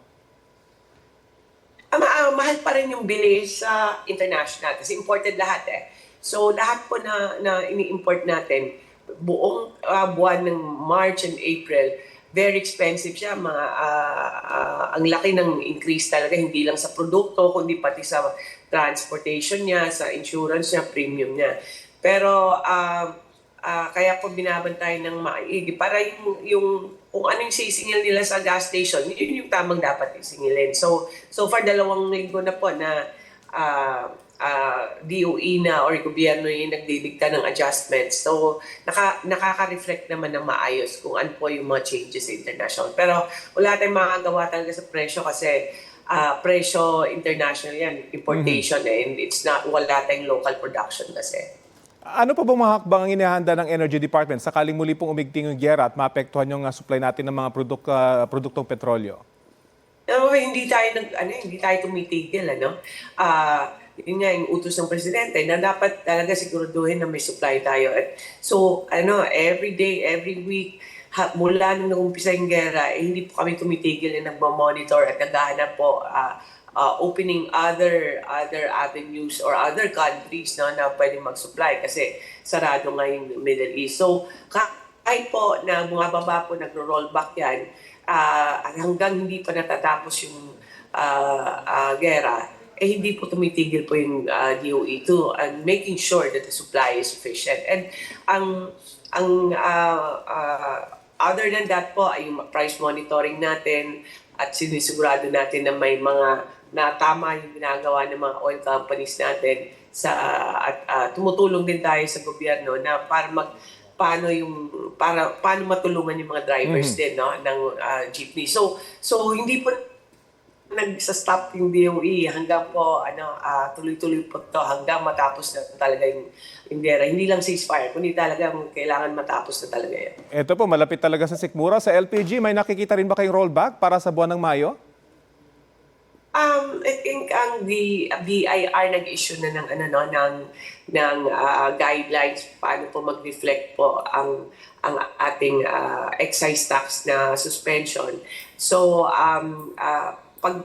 Mahal pa rin yung bili sa international kasi imported lahat eh. So lahat po na ini-import natin, buong buwan ng March and April, very expensive siya. Ang laki ng increase talaga, hindi lang sa produkto, kundi pati sa transportation niya, sa insurance niya, premium niya. Pero kaya po binabantayan ng maigi para yung kung anong sisingil nila sa gas station, yun yung tamang dapat isingilin. So far 2 linggo na po na DOE na or gobyerno yung nagdidikta ng adjustments. So nakaka-reflect naman ng maayos kung ano po yung mga changes sa international. Pero wala tayong makagawa talaga sa presyo kasi presyo international yan, importation and wala tayong local production kasi. Ano pa bang mga hakbang ang inihanda ng Energy Department sakaling muli pong umigting yung giyera at maapektuhan yung supply natin ng mga produktong petrolyo? Hindi tayo tumitigil, yun nga yung utos ng presidente na dapat talaga siguraduhin na may supply tayo. So, every day, every week, mula nung nag-umpisa yung gera, hindi po kami tumitigil na nagmamonitor at naghahanap po opening other avenues or other countries na pwedeng mag-supply kasi sarado nga yung Middle East. So, kahit po na bumababa po, nagro-rollback yan, hanggang hindi pa natatapos yung gera, hindi po tumitigil po yung DOE to making sure that the supply is sufficient. And other than that po, ay yung price monitoring natin at sinisigurado natin na may mga na tama yung ginagawa ng mga oil companies natin at tumutulong din tayo sa gobyerno na paano matulungan yung mga drivers din ng jeepney. So hindi po nagsa-stop yung DOE hanggang po tuloy-tuloy po to hanggang matapos na talaga yung gera. Hindi lang ceasefire, kundi talagang kailangan matapos na talaga yan. Ito po, malapit talaga sa sikmura. Sa LPG, may nakikita rin ba kayong rollback para sa buwan ng Mayo? I think ang BIR nag-issue na ng guidelines paano po mag-reflect po ang ating excise tax na suspension. So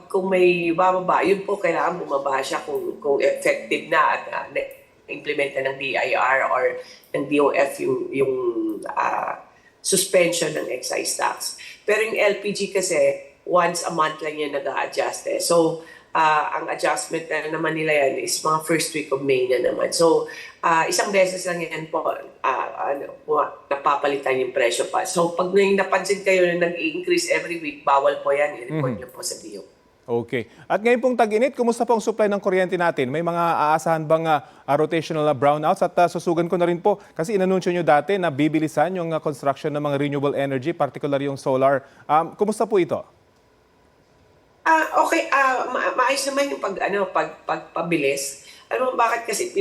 kung may bababa, yun po kailangan bumaba siya kung effective na at implementa ng BIR or ng DOF yung suspension ng excise tax. Pero yung LPG kasi once a month lang yan nag-a-adjust eh. So, ang adjustment na naman nila yan is mga first week of May na naman. So, isang beses lang yan po, napapalitan yung presyo pa. So, pag napansin kayo na nag-increase every week, bawal po yan. I-report nyo po sa DO. Okay. At ngayon pong tag-init, kumusta po ang supply ng kuryente natin? May mga aasahan bang rotational brownouts? At susugan ko na rin po, kasi inanunsyo nyo dati na bibilisan yung construction ng mga renewable energy, particular yung solar. Kumusta po ito? Okay, maayos naman yung pagpabilis. Alam mo bakit kasi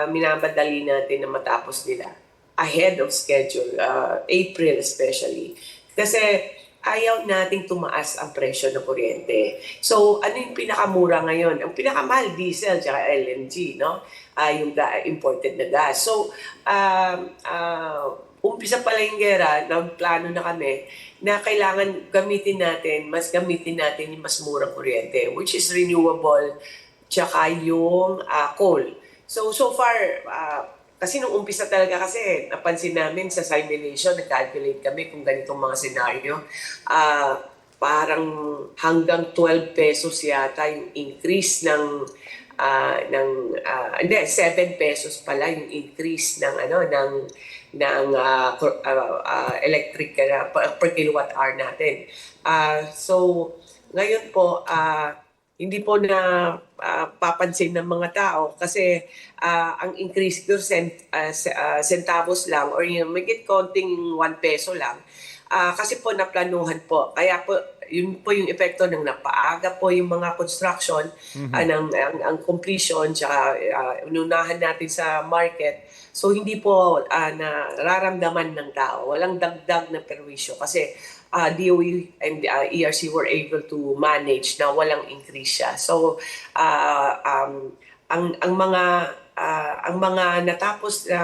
minabadali natin na matapos nila ahead of schedule, April especially. Kasi ayaw nating tumaas ang presyo ng kuryente. So, ano yung pinakamura ngayon? Ang pinakamahal, diesel at LNG, no? Yung imported na gas. So, umpisa pala yung gera, nagplano na kami na kailangan gamitin natin yung mas murang kuryente, which is renewable, tsaka yung coal. So far, kasi nung umpisa talaga kasi, napansin namin sa simulation, nag-calculate kami kung ganitong mga senaryo, parang hanggang 12 pesos yata yung increase ng 7 pesos pala yung increase ng electric per kilowatt hour natin. So ngayon po hindi po na papansin ng mga tao kasi ang increase doon centavos lang or yung magit konting 1 peso lang kasi po naplanuhan po. Kaya po yun po yung epekto ng napaaga po yung mga construction, ang completion, tsaka ununahan natin sa market. So hindi po nararamdaman ng tao. Walang dagdag na perwisyo kasi DOE and ERC were able to manage na walang increase siya. So ang mga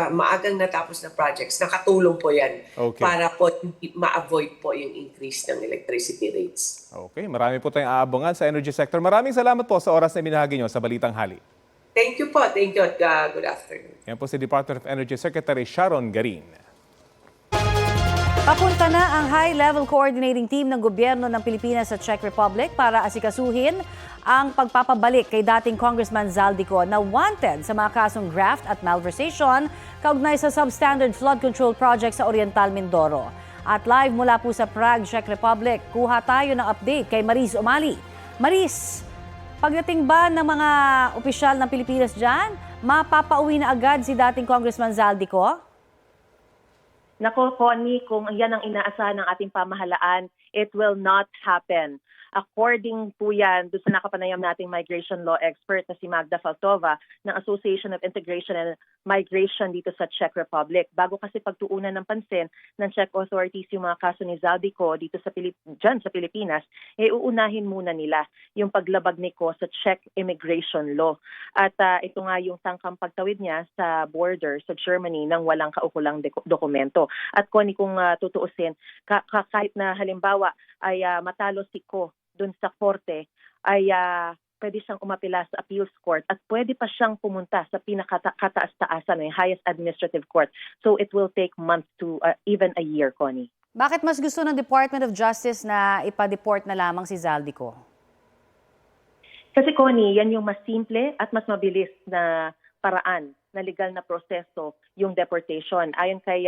maagang natapos na projects, nakatulong po yan para po ma-avoid po yung increase ng electricity rates. Okay, marami po tayong aabangan sa energy sector. Maraming salamat po sa oras na binahagi nyo sa Balitang Hali. Thank you po. Thank you at good afternoon. Yan po si Department of Energy Secretary Sharon Garin. Papunta na ang high-level coordinating team ng gobyerno ng Pilipinas sa Czech Republic para asikasuhin ang pagpapabalik kay dating Congressman Zaldico na wanted sa mga kasong graft at malversation kaugnay sa substandard flood control project sa Oriental Mindoro. At live mula po sa Prague, Czech Republic, kuha tayo ng update kay Maris Umali. Maris, pagdating ba ng mga opisyal ng Pilipinas dyan, mapapauwi na agad si dating Congressman Zaldico? Nako, Connie, kung yan ang inaasahan ng ating pamahalaan, it will not happen. According po yan doon sa nakapanayam nating migration law expert na si Magda Faltova ng Association of Integration and Migration dito sa Czech Republic. Bago kasi pagtuunan ng pansin ng Czech authorities yung mga kaso ni Zaldico dito dyan sa Pilipinas, uunahin muna nila yung paglabag ni Ko sa Czech immigration law. At ito nga yung tangkang pagtawid niya sa border sa Germany nang walang kaukulang dokumento. At Connie, kung tutuusin, kahit na halimbawa ay matalo si Ko dun sa korte, ay pwede siyang umapila sa appeals court at pwede pa siyang pumunta sa pinakataas-taasan, yung highest administrative court. So it will take months to even a year, Connie. Bakit mas gusto ng Department of Justice na ipa-deport na lamang si Zaldico? Kasi Connie, yan yung mas simple at mas mabilis na paraan na legal na proseso yung deportation. Ayon kay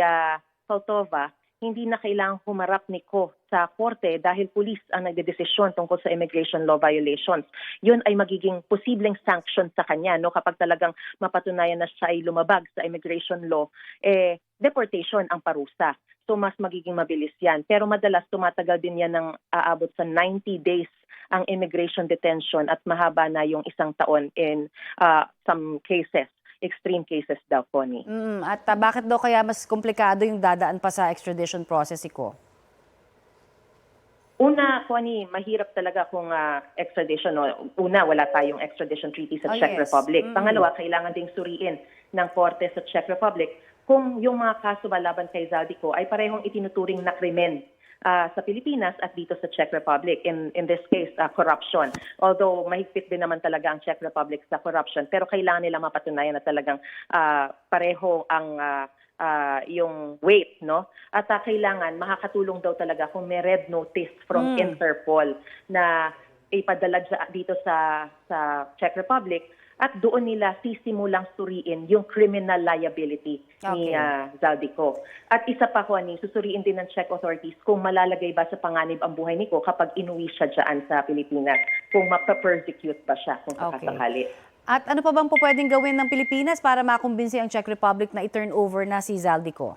Faltova, hindi na kailangang humarap ni Ko sa korte dahil pulis ang nagdedesisyon tungkol sa immigration law violations. Yun ay magiging posibleng sanction sa kanya, no? Kapag talagang mapatunayan na siya ay lumabag sa immigration law, deportation ang parusa. So mas magiging mabilis yan. Pero madalas tumatagal din yan ng aabot sa 90 days ang immigration detention at mahaba na yung 1 taon in some cases. Extreme cases daw, Connie. At bakit daw kaya mas komplikado yung dadaan pa sa extradition process ko? Una, Connie, mahirap talaga kung extradition. No? Una, wala tayong extradition treaty sa Czech Republic. Pangalawa, kailangan ding suriin ng korte sa Czech Republic kung yung mga kaso laban kay Zaldico ay parehong itinuturing na krimen sa Pilipinas at dito sa Czech Republic. In this case, corruption. Although mahigpit din naman talaga ang Czech Republic sa corruption, pero kailangan nila mapatunayan na talagang pareho ang yung weight, no? At kailangan makakatulong daw talaga kung may red notice from Interpol na ipadala dito sa Czech Republic. At doon nila sisimulang suriin yung criminal liability ni Zaldico. At isa pa, Connie, susuriin din ng Czech authorities kung malalagay ba sa panganib ang buhay ni Ko kapag inuwi siya dyan sa Pilipinas, kung mapapersecute ba siya kung sakasakali. At ano pa bang po pwedeng gawin ng Pilipinas para makumbinsi ang Czech Republic na i-turn over na si Zaldico?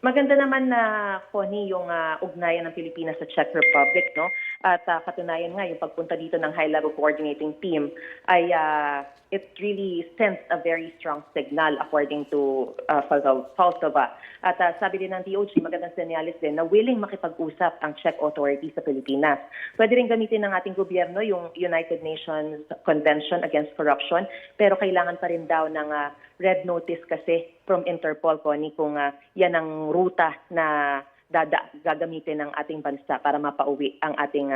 Maganda naman na, Connie, yung ugnayan ng Pilipinas sa Czech Republic, no? At katunayan nga, yung pagpunta dito ng high-level coordinating team ay it really sends a very strong signal according to Faltova. At sabi din ng DOJ, magandang senyalis din na willing makipag-usap ang Czech authorities sa Pilipinas. Pwede rin gamitin ng ating gobyerno yung United Nations Convention Against Corruption, pero kailangan pa rin daw ng red notice kasi from Interpol, Connie, kung yan ang ruta na gagamitin ng ating bansa para mapauwi ang ating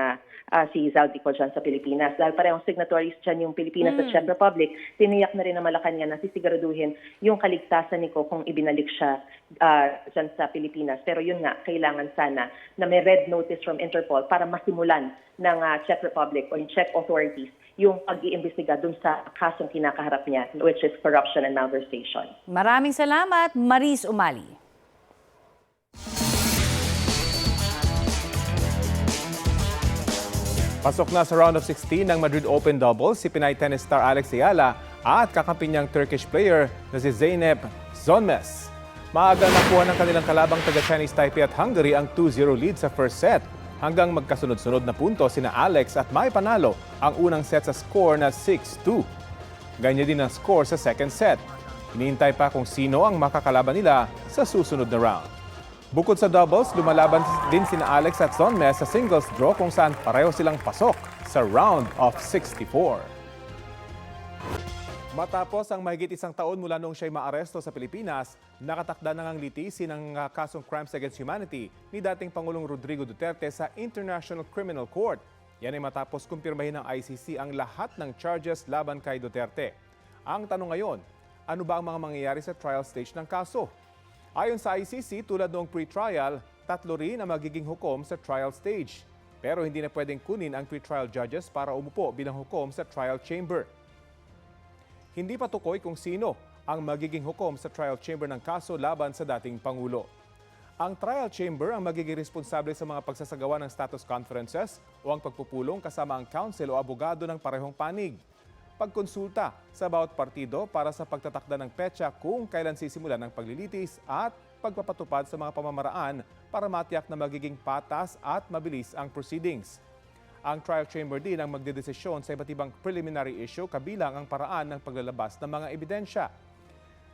si Zaldico dyan sa Pilipinas. Dahil parehong signatories dyan yung Pilipinas at Czech Republic, tiniyak na rin ng Malacanang na sisiguraduhin yung kaligtasan ni Ko kung ibinalik siya dyan sa Pilipinas. Pero yun nga, kailangan sana na may red notice from Interpol para masimulan ng Czech Republic o yung Czech authorities yung pag-iimbestiga dun sa kasong kinakaharap niya, which is corruption and malversation. Maraming salamat, Maris Umali. Pasok na sa round of 16 ng Madrid Open Doubles si Pinay tennis star Alex Ayala at kakampi niyang Turkish player na si Zeynep Zonmez. Maaga nakuha ng kanilang kalabang taga-Chinese Taipei at Hungary ang 2-0 lead sa first set. hanggang magkasunod-sunod na punto sina Alex at Mai panalo ang unang set sa score na 6-2. Ganyan din ang score sa second set. Hinihintay pa kung sino ang makakalaban nila sa susunod na round. Bukod sa doubles, lumalaban din sina Alex at Sonme sa singles draw kung saan pareho silang pasok sa round of 64. Matapos ang mahigit isang taon mula noong siya'y maaresto sa Pilipinas, nakatakda na ngang litisin ang kasong crimes against humanity ni dating Pangulong Rodrigo Duterte sa International Criminal Court. Yan ay matapos kumpirmahin ng ICC ang lahat ng charges laban kay Duterte. Ang tanong ngayon, ano ba ang mga mangyayari sa trial stage ng kaso? Ayon sa ICC, tulad noong pre-trial, 3 rin ang magiging hukom sa trial stage. Pero hindi na pwedeng kunin ang pre-trial judges para umupo bilang hukom sa trial chamber. Hindi pa tukoy kung sino ang magiging hukom sa trial chamber ng kaso laban sa dating Pangulo. Ang trial chamber ang magiging responsable sa mga pagsasagawa ng status conferences o ang pagpupulong kasama ang counsel o abogado ng parehong panig. Pagkonsulta sa bawat partido para sa pagtatakda ng petsa kung kailan sisimulan ng paglilitis at pagpapatupad sa mga pamamaraan para matiyak na magiging patas at mabilis ang proceedings. Ang trial chamber din ang magdedesisyon sa iba't ibang preliminary issue kabilang ang paraan ng paglalabas ng mga ebidensya.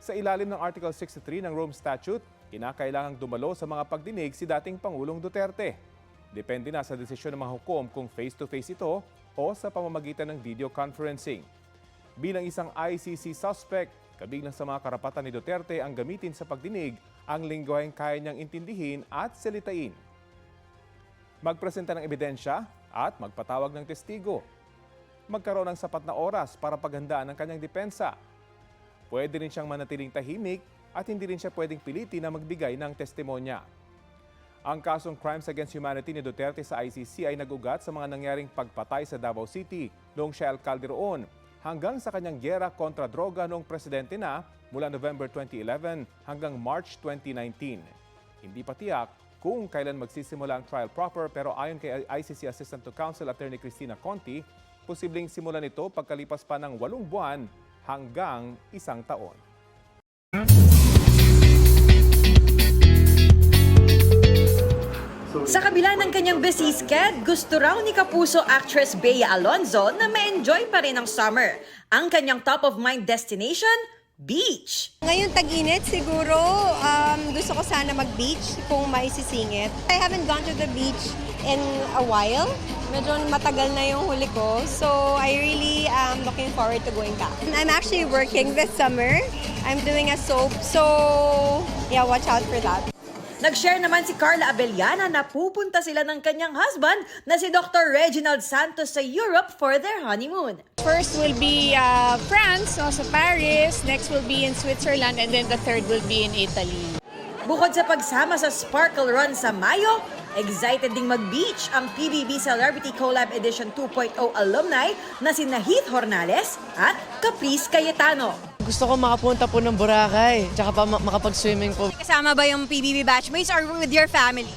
Sa ilalim ng Article 63 ng Rome Statute, kinakailangang dumalo sa mga pagdinig si dating Pangulong Duterte. Depende na sa desisyon ng mga hukom kung face-to-face ito o sa pamamagitan ng video conferencing. Bilang isang ICC suspect, kabilang sa mga karapatan ni Duterte ang gamitin sa pagdinig ang lingwaheng kaya niyang intindihin at salitain. Magpresenta ng ebidensya at magpatawag ng testigo. Magkaroon ng sapat na oras para paghandaan ang kanyang depensa. Pwede rin siyang manatiling tahimik at hindi rin siya pwedeng pilitin na magbigay ng testimonya. Ang kasong Crimes Against Humanity ni Duterte sa ICC ay nag-ugat sa mga nangyaring pagpatay sa Davao City noong siya alkalde roon hanggang sa kanyang gyera kontra droga noong presidente na mula November 2011 hanggang March 2019. Hindi pa tiyak kung kailan magsisimula ang trial proper pero ayon kay ICC Assistant to Counsel Attorney Cristina Conti, posibleng simulan ito pagkalipas pa ng 8 buwan hanggang 1 taon. Sa kabila ng kanyang busy schedule, gusto raw ni Kapuso actress Bea Alonzo na ma-enjoy pa rin ang summer. Ang kanyang top-of-mind destination, beach. Ngayon tag-init siguro, gusto ko sana mag-beach kung maisisingit. I haven't gone to the beach in a while. Medyo matagal na yung huli ko. So I really am looking forward to going back. I'm actually working this summer. I'm doing a soap. So yeah, watch out for that. Nag-share naman si Carla Abellana na pupunta sila ng kanyang husband na si Dr. Reginald Santos sa Europe for their honeymoon. First will be France, so sa Paris. Next will be in Switzerland, and then the third will be in Italy. Bukod sa pagsama sa Sparkle Run sa Mayo, excited ding mag-beach ang PBB Celebrity Collab Edition 2.0 alumni na si Heath Hornales at Caprice Cayetano. Gusto ko makapunta po ng Boracay, tsaka pa makapag-swimming po. Kasama ba yung PBB batchmates or with your family?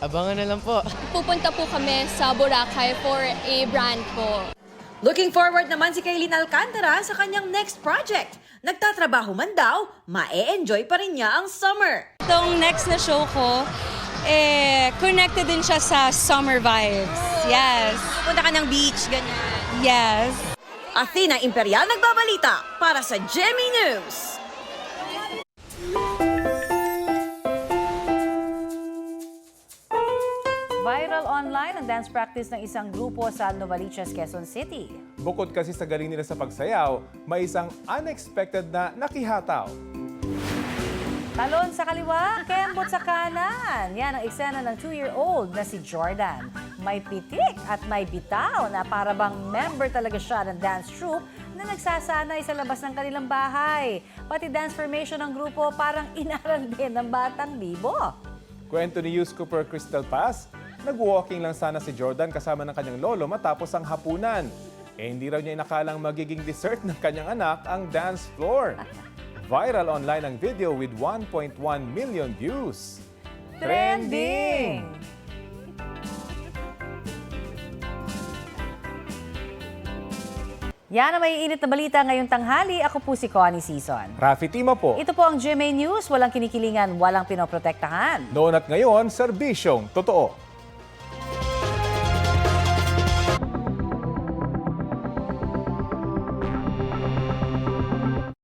Abangan na lang po. Pupunta po kami sa Boracay for a brand po. Looking forward naman si Kaylin Alcantara sa kanyang next project. Nagtatrabaho man daw, ma-e-enjoy pa rin niya ang summer. Itong next na show ko, connected din siya sa summer vibes. Yes. Punta ka ng beach, ganyan. Yes. Athena Imperial nagbabalita para sa GMA News. Viral online ang dance practice ng isang grupo sa Novaliches, Quezon City. Bukod kasi sa galing nila sa pagsayaw, may isang unexpected na nakihataw. Talon sa kaliwa, kembot sa kanan. Yan ang eksena ng 2-year-old na si Jordan. May pitik at may bitaw na para bang member talaga siya ng dance troupe na nagsasanay sa labas ng kanilang bahay. Pati dance formation ng grupo parang inaral din ng batang bibo. Kwento ni Youth Cooper Crystal Paz, nag-walking lang sana si Jordan kasama ng kanyang lolo matapos ang hapunan. Hindi raw niya inakalang magiging dessert ng kanyang anak ang dance floor. Viral online ang video with 1.1 million views. Trending! Yan ang may init na balita ngayong tanghali. Ako po si Connie Season. Rafi Tima po. Ito po ang GMA News. Walang kinikilingan, walang pinoprotektahan. Noon at ngayon, serbisyong totoo.